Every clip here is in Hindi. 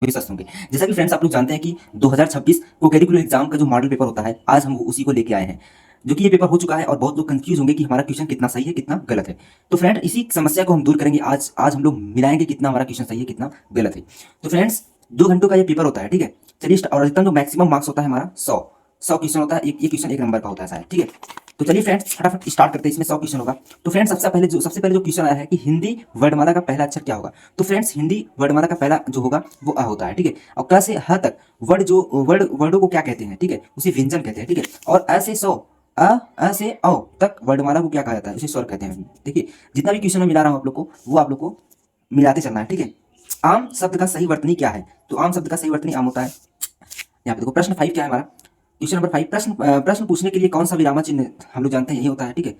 मेरे साथ होंगे। जैसा कि फ्रेंड्स आप लोग जानते हैं कि 2026 को करिकुलर एग्जाम का जो मॉडल पेपर होता है, आज हम उसी को लेके आए हैं। जो कि ये पेपर हो चुका है और बहुत लोग कंफ्यूज होंगे कि हमारा क्वेश्चन कितना सही है कितना गलत है। तो फ्रेंड इसी समस्या को हम दूर करेंगे। आज आज हम लोग मिलाएंगे कितना हमारा क्वेश्चन सही है कितना गलत है। तो फ्रेंड्स 2 घंटों का ये पेपर होता है, ठीक है। चलिए और अधिकतम जो मैक्सिमम मार्क्स होता है हमारा 100 क्वेश्चन होता है। ये क्वेश्चन 1 नंबर का होता है शायद, ठीक है। तो चलिए फ्रेंड्स फटाफट स्टार्ट करते हैं। इसमें 100 क्वेश्चन होगा। तो फ्रेंड्स सबसे पहले जो क्वेश्चन आया है कि हिंदी वर्णमाला का पहला अक्षर क्या होगा। तो फ्रेंड्स हिंदी वर्णमाला का पहला जो होगा वो अ होता है, ठीक है। और क से ह तक वर्डों को क्या कहते हैं, ठीक है, उसे व्यंजन कहते हैं, ठीक है। और अ से औ तक वर्णमाला को क्या कहा जाता है, उसे स्वर कहते हैं। देखिए जितना भी क्वेश्चन मैं मिला रहा हूँ आप लोग को, वो आप लोग को मिलाते चलना है, ठीक है। आम शब्द का सही वर्तनी क्या है। तो आम शब्द का सही वर्तनी आम होता है। यहाँ पे देखो प्रश्न 5 क्या है हमारा। क्वेश्चन नंबर 5, प्रश्न पूछने के लिए कौन सा विराम चिन्ह हम लोग जानते हैं, यही होता है, ठीक है।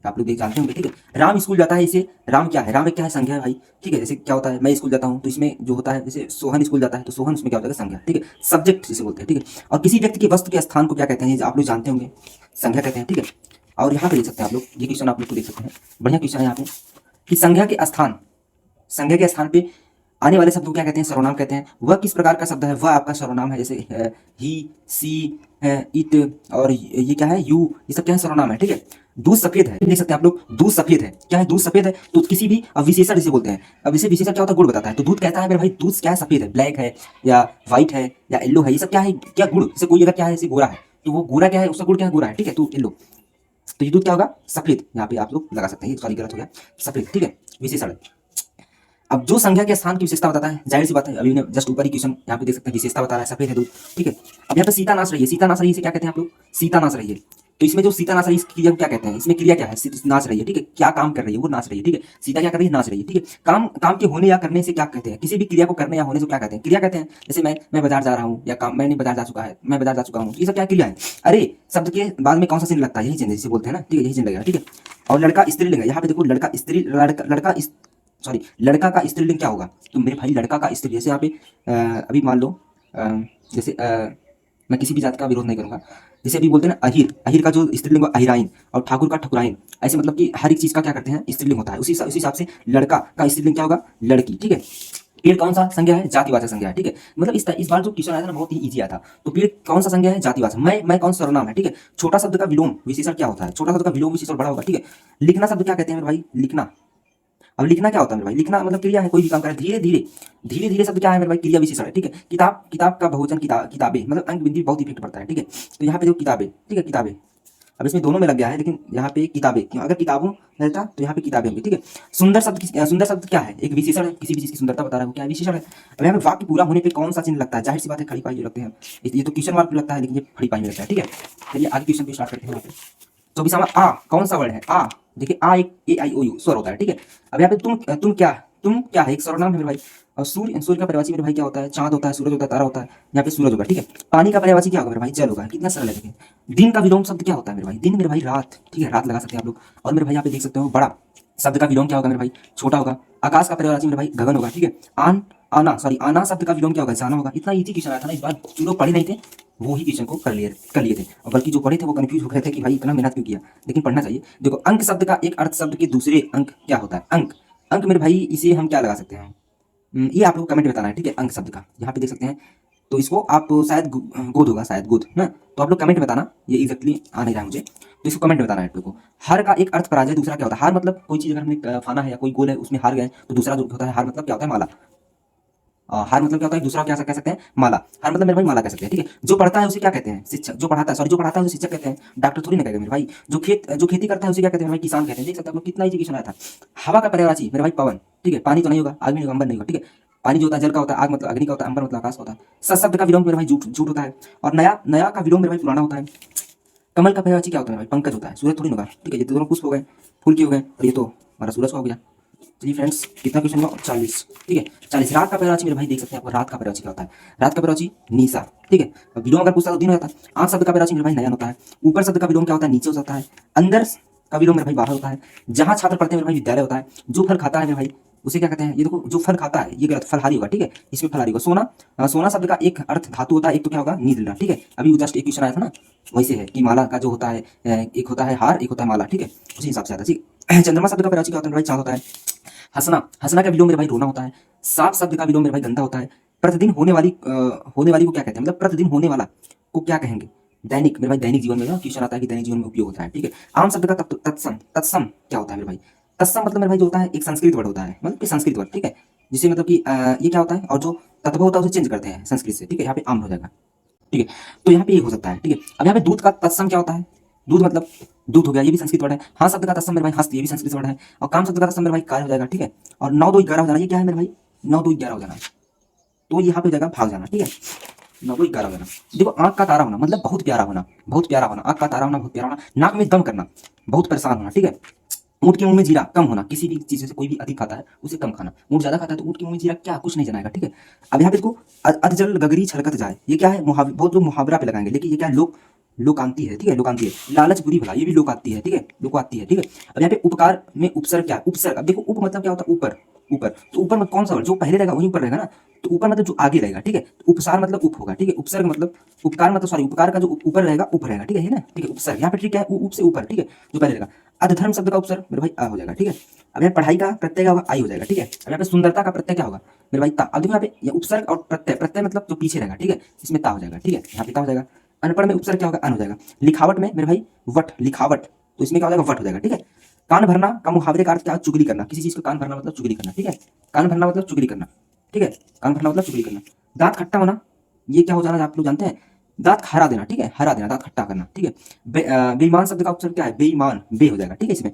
आप लोग देख जानते होंगे, ठीक है। राम स्कूल जाता है, इसे राम क्या है, राम एक क्या है, संज्ञा है भाई, ठीक है। जैसे क्या होता है, मैं स्कूल जाता हूँ तो इसमें जो होता है, जैसे सोहन स्कूल जाता है तो सोहन उसमें क्या होता है, संज्ञा, ठीक है। सब्जेक्ट जिसे बोलते हैं, ठीक है। और किसी व्यक्ति के वस्तु के स्थान को क्या कहते हैं, ये आप लोग जानते होंगे, संज्ञा कहते हैं, ठीक है। और यहाँ पे देख सकते हैं आप लोग, ये क्वेश्चन आप लोग को देख सकते हैं, बढ़िया क्वेश्चन है यहाँ पे कि संज्ञा के स्थान पे आने वाले शब्द को क्या कहते हैं, सर्वनाम कहते हैं। वह किस प्रकार का शब्द है, वह आपका सर्वनाम है। जैसे ही, सी, इट और ये क्या है, यू, ये सब क्या है, सर्वनाम है, ठीक है। दूध सफेद है, देख सकते हैं आप लोग, दूध सफेद है, क्या है, दूध सफेद है। तो किसी भी अब विशेषण जिसे बोलते हैं, अब जैसे विशेषण क्या होता है, गुण बताता है। तो दूध कहता है मेरे भाई, दूध क्या है, सफेद है, ब्लैक है या व्हाइट है या येलो है, ये सब क्या है, क्या गुण। जैसे कोई अगर क्या है, जैसे गोरा है तो वो गोरा क्या है, उसका गुण क्या है, गोरा है, ठीक है। तो येलो, तो ये दूध क्या होगा, सफेद। यहाँ पे आप लोग लगा सकते हैं, ये सॉरी गलत हो गया, सफेद, ठीक है, विशेषण। अब जो संख्या के स्थान की विशेषता बताता है, जाहिर सी बात है, अभी ने जस्ट ऊपर ही क्वेश्चन यहाँ पे देख सकते हैं, विशेषता बता रहा है, सफेद है दूध, ठीक है। अब यहाँ पे सीता नाच रही है, सीता नाच रही है, इसे क्या कहते हैं आप लोग, सीता नाच रही है। तो इसमें जो सीता नाच रही है, इसकी क्रिया को क्या कहते हैं, इसमें क्रिया क्या है, नाच रही है, ठीक है। क्या काम कर रही है, वो नाच रही है, ठीक है। सीता क्या कर रही है, नाच रही है, ठीक है। काम काम के होने या करने से क्या कहते हैं, किसी भी क्रिया को करने या होने से क्या कहते हैं, क्रिया कहते हैं। जैसे मैं बाजार जा रहा हूँ, या काम, मैंने बाजार जा चुका है, मैं बाजार जा चुका हूँ, ये सब क्या क्रिया है। अरे शब्द के बाद में कौन सा चिन्ह लगता है, यही चिन्ह जिसे बोलते हैं ना, ठीक है, यही चिन्ह लगेगा, ठीक है। और लड़का स्त्रीलिंग है, यहाँ पे देखो लड़का स्त्री, लड़का सॉरी, लड़का का स्त्रीलिंग क्या होगा। तो मेरे भाई लड़का का स्त्री, जैसे यहाँ पे अभी मान लो जैसे मैं किसी भी जात का विरोध नहीं करूंगा। जैसे अभी बोलते हैं ना अहिर, अहिर का जो स्त्रीलिंग अहिराइन, और ठाकुर का ठकुराइन। ऐसे मतलब कि हर एक चीज का क्या करते हैं, स्त्रीलिंग होता है। उसी हिसाब से लड़का का स्त्रीलिंग क्या होगा, लड़की, ठीक है। पेड़ कौन सा संज्ञा है, जातिवाचक संज्ञा है, ठीक है। मतलब इस बार जो क्वेश्चन आया था ना, बहुत ही इजी आया था। तो पेड़ कौन सा संज्ञा है, जातिवाचक। मैं कौन सा सर्वनाम है, ठीक है। छोटा शब्द का विलोम विशेषण क्या होता है, छोटा शब्द का विलोम विशेषण बड़ा होगा, ठीक है। लिखना शब्द क्या कहते हैं मेरे भाई, लिखना। अब लिखना क्या होता है मेरे भाई, लिखना मतलब क्रिया है, कोई भी काम करें धीरे धीरे, धीरे धीरे शब्द क्या है मेरे भाई, क्रिया विशेषण है, ठीक है। किताब, किताब का बहुवचन किताबें, मतलब अंक बिंदी बहुत इफेक्ट पड़ता है, ठीक है। तो यहाँ पे जो किताबें, ठीक है, किताबें। अब इसमें दोनों में लग गया है, लेकिन यहाँ पे किताबें, क्यों, अगर किताबों रहता तो यहाँ पे किताबें होंगी, ठीक है। सुंदर शब्द क्या है, एक विशेषण है, किसी भी चीज की सुंदरता बता रहा है, वो क्या है, विशेषण है। अब यहाँ पे वाक्य पूरा होने पे कौन सा चिन्ह लगता है, जाहिर सी बात है खड़ी पाई जो लगते हैं। ये तो क्वेश्चन मार्क लगता है, लेकिन ये खड़ी पाई में लगता है, ठीक है। चलिए आगे क्वेश्चन को स्टार्ट करते हैं। यहाँ पे 24वां आ कौन सा वर्ड है, आ। देखिए आ एक ए आई ओ यू स्वर होता है, ठीक है। अब यहाँ पे तुम क्या है, एक सर्वनाम है मेरे भाई। और सूर्य का पर्यायवाची मेरे भाई क्या होता है, चांद होता है, सूरज होता है, तारा होता है। यहाँ पे सूरज होगा, ठीक है। पानी का पर्यायवाची क्या होगा मेरे भाई, जल होगा। कितना सरल है, देखिए। दिन का विलोम शब्द क्या होता है मेरे भाई, दिन मेरे भाई रात, ठीक है, रात लगा सकते हैं आप लोग। और मेरे भाई यहाँ पे देख सकते हो, बड़ा शब्द का विलोम क्या होगा मेरे भाई, छोटा होगा। आकाश का पर्यायवाची मेरे भाई गगन होगा, ठीक है। आना शब्द का विलोम क्या होगा, जाना होगा। इतना इजी क्वेश्चन आया था ना इस बार, जो लोग पढ़े नहीं थे वो ही क्वेश्चन को कर लिए थे, और बल्कि जो पढ़े थे वो कंफ्यूज हो गए थे कि भाई इतना मेहनत क्यों किया, लेकिन पढ़ना चाहिए। देखो अंक शब्द का एक अर्थ शब्द के दूसरे अंक क्या होता है, अंक। अंक मेरे भाई इसे हम क्या लगा सकते हैं, ये आप लोग कमेंट में बताना है, ठीक है। अंक शब्द का यहाँ पे देख सकते हैं, तो इसको आप शायद गोद होगा, शायद गोद ना। तो आप लोग कमेंट में बताना, ये एग्जैक्टली आ नहीं रहा है मुझे, तो इसको कमेंट में बताना है आप लोग को। हार का एक अर्थ पराजय, दूसरा क्या होता है, हार मतलब कोई चीज अगर हमने फाना है या कोई गोल है उसमें हार गए, तो दूसरा जो होता है हार मतलब क्या होता है, माला। हार मतलब क्या होता है, दूसरा क्या कह सकते हैं, माला। हार मतलब मेरे भाई माला कह सकते हैं, ठीक है। जो पढ़ता है उसे क्या कहते हैं, शिक्षक। जो पढ़ाता है उसे शिक्षक कहते हैं, डॉक्टर थोड़ी ना कहेगा मेरे भाई। जो खेती करता है उसे क्या कहते हैं मेरे भाई, किसान कहते हैं। देख सकते हैं आप लोग, कितना एजुकेशन आया था। हवा का पर्यायवाची मेरे भाई पवन, ठीक है। पानी तो नहीं होगा, आग नहीं होगा, अंबर नहीं होगा, ठीक है। पानी जो होता है जल का होता है, आग मतलब अग्नि का होता है, अंबर मतलब आकाश का होता है। सत शब्द का विलोम मेरे भाई झूठ होता है। और नया नया का विलोम मेरे भाई पुराना होता है। कमल का पर्यायवाची क्या होता है मेरे भाई, पंकज होता है, सूरज थोड़ी ना होगा, ठीक है। ये तो दोनों पुष्प हो गए, फूल के हो गए, और ये तो हमारा सूरज का हो गया। चलिए फ्रेंड्स कितना क्वेश्चन हुआ, 40, ठीक है। 40 रात का पर्यायवाची मेरे भाई देख सकते हैं आपको, रात का पर्यायवाची क्या होता है, रात का पर्यायवाची निशा, ठीक है। अब विलोम अगर पूछता तो दिन हो जाता। आंख शब्द का पर्यायवाची मेरे भाई नयन होता है। ऊपर शब्द का विलोम क्या होता है, नीचे हो जाता है। अंदर का विलोम मेरे भाई बाहर होता है। जहां छात्र पढ़ते हैं मेरे भाई विद्यालय होता है। जो फल खाता है मेरे भाई उसे क्या कहते हैं, ये देखो जो फल खाता है ये गलत, फलहारी होगा, ठीक है। इसमें फलहारी होगा। सोना शब्द का एक अर्थ धातु होता है, एक तो क्या होगा, नींद लेना, ठीक है। अभी जस्ट एक क्वेश्चन आया था ना, वैसे है कि माला का जो होता है, एक होता है हार, एक होता है माला, ठीक है, उसी हिसाब से आता है, ठीक। चंद्रमा शब्द का पर्यायवाची क्या होता है मेरे भाई, चांद होता है। हंसना का विलोम मेरे भाई रोना होता है। साफ शब्द का विलोम मेरे भाई गंदा होता है। प्रतिदिन होने वाली को क्या कहते हैं, मतलब प्रतिदिन होने वाला को क्या कहेंगे, दैनिक। मेरे भाई दैनिक जीवन में ना क्वेश्चन आता है कि दैनिक जीवन में उपयोग होता है, ठीक है। आम शब्द का तत्सम, तत्सम क्या होता है मेरे भाई? तत्सम मतलब मेरे भाई जो होता है एक संस्कृत वर्ड होता है, मतलब कि संस्कृत वर्ड, ठीक है, जिसे मतलब कि ये क्या होता है, और जो तत्व होता है उसे चेंज करते हैं संस्कृत से, ठीक है। यहाँ पे आम हो जाएगा, ठीक है। तो यहाँ पे ये हो सकता है, ठीक है। अब यहाँ पे दूध का तत्सम क्या होता है? दूध मतलब दूध हो गया, ये भी संस्कृत वर्ड है। हाँ शब्द का तत्सम मेरे भाई हस्त, ये भी संस्कृत वर्ड है। और काम शब्द का तत्सम मेरे भाई कार्य हो जाएगा, ठीक है। और 9 2 11 हो जाना, ये क्या है मेरे भाई? 9 2 11 हो जाना, तो यहाँ पे हो जाएगा भाग जाना, ठीक है। 9 2 11 हो जाना। देखो आंख का तारा होना मतलब बहुत प्यारा होना, बहुत प्यारा होना, आंख का तारा होना, बहुत प्यारा होना। नाक में दम करना, बहुत परेशान होना, ठीक है। ऊँट के मुंह में जीरा, कम होना, किसी भी चीज से कोई भी अधिक खाता है उसे कम खाना। ऊँट ज्यादा खाता है तो ऊँट के मुंह में जीरा क्या, कुछ नहीं जनाएगा, ठीक है। अब यहाँ पे इसको अधजल गगरी छलकत जाए, ये क्या है? मुहावरे, बहुत लोग मुहावरा पे लगाएंगे, लेकिन ये क्या है? लोकांती है, ठीक है, लोकांती है। लालच बुरी भला, ये भी लोकांती है, ठीक है, लोकांती है, ठीक है। अब यहाँ पे उपकार में उपसर्ग क्या है? उपसर्ग, अब देखो उप मतलब क्या होता है? ऊपर, ऊपर। तो ऊपर में कौन सा वर्ड जो पहले रहेगा वहीं ऊपर रहेगा ना, तो ऊपर मतलब जो आगे रहेगा, ठीक है। तो उपसार मतलब उप होगा, ठीक है। उपसर्ग मतलब उपकार मतलब, सॉरी, उपकार का जो ऊपर रहेगा उप रहेगा, ठीक है ना, ठीक है। उपसर्ग यहाँ पे ठीक है, उप से ऊपर, ठीक है, जो पहले रहेगा। अधधर्म शब्द का उपसर्ग मेरे भाई आ हो जाएगा, ठीक है। अब यहाँ पढ़ाई का प्रत्यय क्या होगा? आई हो जाएगा, ठीक है। अब यहाँ पे सुंदरता का प्रत्यय क्या होगा मेरे भाई? ता। अब देखो यहाँ पे ये उपसर्ग और प्रत्यय, प्रत्यय मतलब जो पीछे रहेगा, ठीक है, इसमें ता हो जाएगा, ठीक है, यहाँ पे ता हो जाएगा। अनपढ़ में उपसर्ग क्या होगा? अन हो जाएगा। लिखावट में मेरे भाई वट, लिखावट, तो इसमें क्या हो जाएगा? वट हो जाएगा, ठीक है। कान भरना का मुहावरे का अर्थ क्या है? चुगली करना, किसी चीज को कान भरना मतलब चुगली करना, ठीक है। कान भरना मतलब चुगली करना, ठीक है, कान भरना मतलब चुगली करना। दांत खट्टा होना, ये क्या हो जाना आप लोग जानते हैं? दांत हरा देना, ठीक है, हरा देना, दांत खट्टा करना, ठीक है। बेईमान शब्द का उपसर्ग क्या है? बेईमान, बे हो जाएगा, ठीक है। इसमें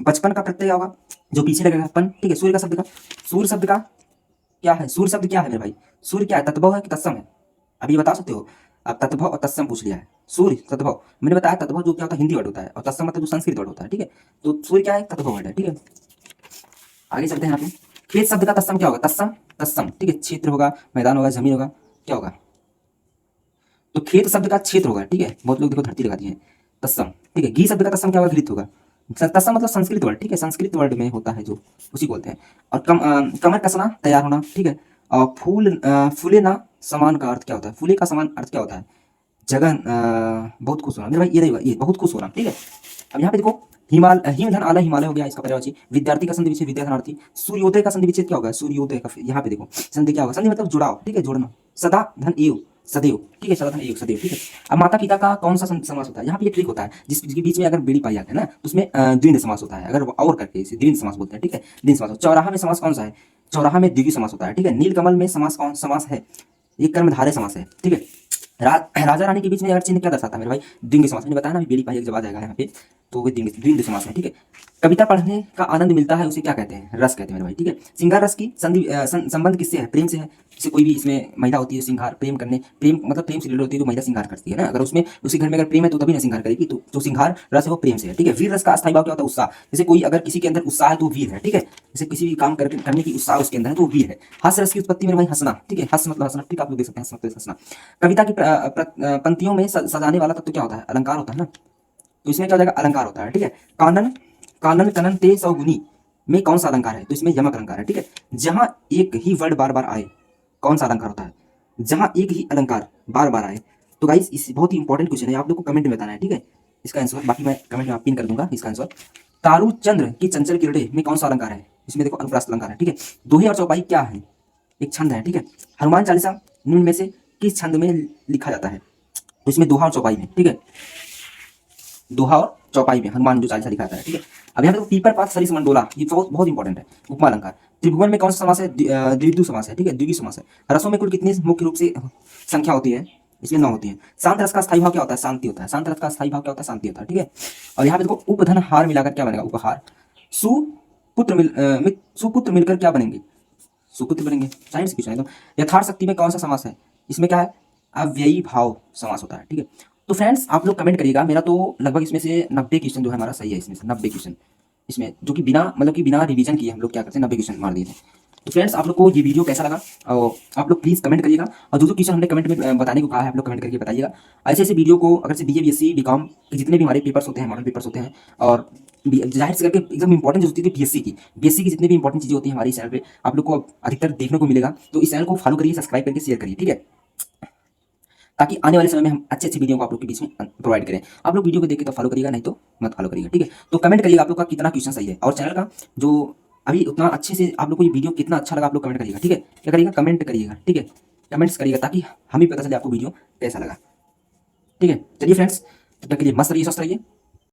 बचपन का प्रत्यय क्या होगा? जो पीछे लगेगा पन, ठीक है। सूर्य का शब्द का, सूर्य शब्द का क्या है? सूर्य शब्द क्या है मेरे भाई? सूर्य क्या है? तत्भव है कि तत्सम है? अभी बता सकते हो? अब तत्भव और तत्सम पूछ लिया है। सूर्य तत्भव मैंने बताया, तत्भव जो क्या होता है? हिंदी वर्ड होता है, और तत्सम मतलब जो संस्कृत वर्ड होता है, ठीक है। तो सूर्य क्या है? तत्भव वर्ड है, ठीक है। आगे चलते हैं यहाँ पे। खेत शब्द का तत्सम क्या होगा? तत्सम, तत्सम, ठीक है। क्षेत्र होगा, मैदान होगा, जमीन होगा, क्या होगा? तो खेत शब्द का क्षेत्र होगा, ठीक है। बहुत लोग देखो धरती लगाती है, तत्सम, ठीक है। घी शब्द का तत्सम क्या होगा? घृत होगा। तत्सम मतलब संस्कृत वर्ड, ठीक है, संस्कृत वर्ड में होता है जो, उसी बोलते हैं। और कमर कसना, तैयार होना, ठीक है। और फूले ना समान का अर्थ क्या होता है? फूले का समान अर्थ क्या होता है? जगह बहुत खुश होना मेरे भाई, ये रहेगा, ये बहुत खुश होना, ठीक है। अब यहाँ पे देखो हिमधन आला हिमालय हो गया, इसका पर्यायवाची। विद्यार्थी का संधि विच्छेद विद्यार्थी। सूर्योदय का संधि विच्छेद क्या होगा? सूर्योदय का, यहाँ पे देखो संधि क्या होगा? संधि मतलब जुड़ाव, ठीक है, जोड़ना। सदा धन एव, सदैव, ठीक है, सदा धन एव, सदैव, ठीक है। अब माता पिता का कौन सा समास होता है? यहाँ पे ये ट्रिक होता है, जिसके बीच में अगर बेड़ी पाई जाती है ना, तो उसमें द्विंद समास होता है, अगर और करके इसे द्विंद समास बोलते हैं, ठीक है, द्विंद समास। चौराहा में समास कौन सा है? चौराहा में द्विगु समास होता है, ठीक है। नीलकमल में समास कौन समास है? ये कर्मधारय समास है, ठीक है। राजा रानी के बीच में अगर चिन्ह क्या दर्शाता है मेरे भाई? द्विंद समास। मैंने बताया ना, अभी बेड़ी पाई एक जवाब जाएगा यहाँ पे, तो वो द्विंद समास है, ठीक है। कविता पढ़ने का आनंद मिलता है उसे क्या कहते हैं? रस कहते हैं मेरे भाई, ठीक है। श्रृंगार रस की संबंध किससे है? प्रेम से है। जैसे कोई भी इसमें महिला होती है श्रृंगार प्रेम करने, प्रेम मतलब प्रेम से रिलेटेड होती है, जो महिला श्रृंगार करती है ना, अगर उसमें उसी घर में अगर प्रेम है तो तभी ना श्रृंगार करेगी। तो जो श्रृंगार रस है वो प्रेम से है, ठीक है। वीर रस का अस्थायी भाव क्या होता है? उत्साह। जैसे कोई अगर किसी के अंदर उत्साह है तो वीर है, ठीक है। जैसे किसी भी काम करने की उत्साह उसके अंदर है तो वो वीर है। हास्य रस की उत्पत्ति मेरे भाई हंसना, ठीक है, हंस मतलब हंसना, ठीक है, आप लोग देख सकते हैं, हंस मतलब हंसना। कविता की पंक्तियों में सजाने वाला तत्व क्या होता है? अलंकार होता है ना, तो इसमें क्या हो जाएगा? अलंकार होता है, ठीक है। कानन कानन कनन ते सौगुनी में कौन सा अलंकार है? तो इसमें यमक अलंकार है, ठीक है। जहां एक ही वर्ड बार बार आए, कौन सा अलंकार होता है? जहां एक ही अलंकार बार बार आए। तो गाइस इस बहुत ही इंपॉर्टेंट क्वेश्चन है, आप लोग को कमेंट में बताना है, ठीक है, इसका आंसर। बाकी मैं कमेंट में पिन कर दूंगा इसका आंसर। तारू चंद्र की चंचल किरणें में कौन सा अलंकार है? इसमें देखो अनुप्रास अलंकार है, ठीक है। दोहे और चौपाई क्या है? एक छंद है, ठीक है। हनुमान चालीसा निम्न में से किस छंद में लिखा जाता है? तो इसमें दोहा और चौपाई में, ठीक है, दोहा और चौपाई में हनुमान जो चालीसा लिखा जाता है, ठीक है। अब यहाँ पे पीपर पात सरिस मंडोला, ये बहुत बहुत इंपॉर्टेंट है। उपमा अलंकार। त्रिभुवन में कौन सा समास है? द्विगु समास है, ठीक है, द्विगु समास है। रसों में कुल कितनी मुख्य रूप से संख्या होती है? इसमें 9 होती है। शांत रस का स्थायी भाव क्या होता है? शांति होता है। शांत रस का स्थायी भाव क्या होता है? शांति होता है, ठीक है। और यहाँ पे देखो उपधन हार मिलाकर क्या बनेगा? उपहार। सुपुत्र मिलकर क्या बनेंगे? सुपुत्र बनेंगे। साइंस क्वेश्चन है। तो यथार्थ शक्ति में कौन सा समास है? इसमें क्या है? अव्ययी भाव समास होता है, ठीक है। तो फ्रेंड्स आप लोग कमेंट करिएगा। मेरा तो लगभग इसमें से 90 क्वेश्चन जो है हमारा सही है, इसमें से 90 क्वेश्चन इसमें, जो कि बिना मतलब कि बिना रिवीजन किए हम लोग क्या करते हैं, 90 क्वेश्चन मार दिए थे। तो फ्रेंड्स आप लोग को ये वीडियो कैसा लगा, और आप लोग प्लीज़ कमेंट करिएगा। और जो क्वेश्चन हमने कमेंट में बताने को कहा है, आप लोग कमेंट करके बताइएगा। ऐसे ऐसे वीडियो को अगर से BA BSc BCom के जितने भी हमारे पेपर्स होते हैं, मॉडल पेपर्स होते हैं, और जाहिर से करके एकदम इंपॉर्टेंट जो होती है BSc की जितनी भी इंपॉर्टेंट चीज़ें होती हैं हमारी चैनल पे आप लोग को अधिकतर देखने को मिलेगा। तो इस चैनल को फॉलो करिए, सब्सक्राइब करके शेयर करिए, ठीक है, ताकि आने वाले समय में हम अच्छी अच्छी वीडियो को आप लोग के बीच में प्रोवाइड करें। आप लोग वीडियो को देख के तो फॉलो करिएगा, नहीं तो मत फॉलो करिएगा, ठीक है। तो कमेंट करिएगा आप लोग का कितना क्वेश्चन सही है, और चैनल का जो अभी उतना अच्छे से आप लोग को ये वीडियो कितना अच्छा लगा आप लोग कमेंट करिएगा, ठीक है। क्या करिएगा, कमेंट करिएगा, ठीक है। कमेंट्स करिएगा ताकि हमें पता चले आपको वीडियो कैसा लगा, ठीक है। चलिए फ्रेंड्स, तब तक के लिए मस्त रहिए, स्वस्थ रहिए।